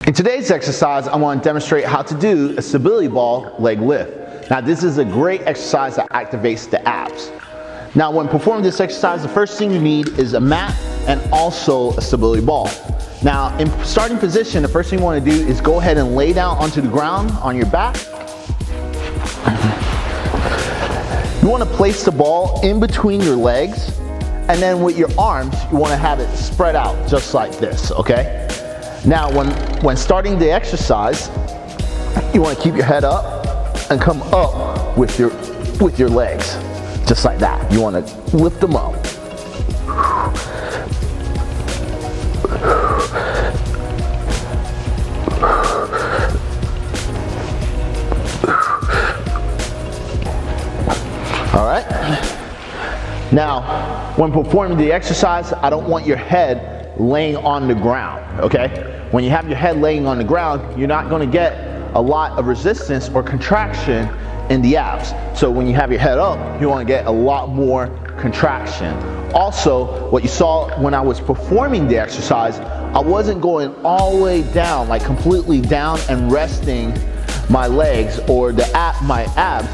In today's exercise, I want to demonstrate how to do a stability ball leg lift. Now, this is a great exercise that activates the abs. Now, when performing this exercise, the first thing you need is a mat and also a stability ball. Now, in starting position, the first thing you want to do is go ahead and lay down onto the ground on your back. You want to place the ball in between your legs, and then with your arms, you want to have it spread out just like this, okay? Now, when starting the exercise, you want to keep your head up and come up with your legs, just like that. You want to lift them up. All right. Now, when performing the exercise, I don't want your head laying on the ground, okay? When you have your head laying on the ground, you're not going to get a lot of resistance or contraction in the abs. So when you have your head up, you want to get a lot more contraction. Also, what you saw when I was performing the exercise, I wasn't going all the way down, like completely down and resting my legs or my abs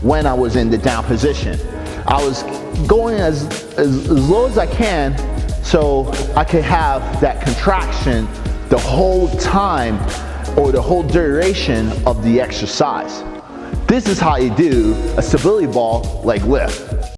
when I was in the down position. I was going as low as I can so I could have that contraction the whole time or the whole duration of the exercise. This is how you do a stability ball leg lift.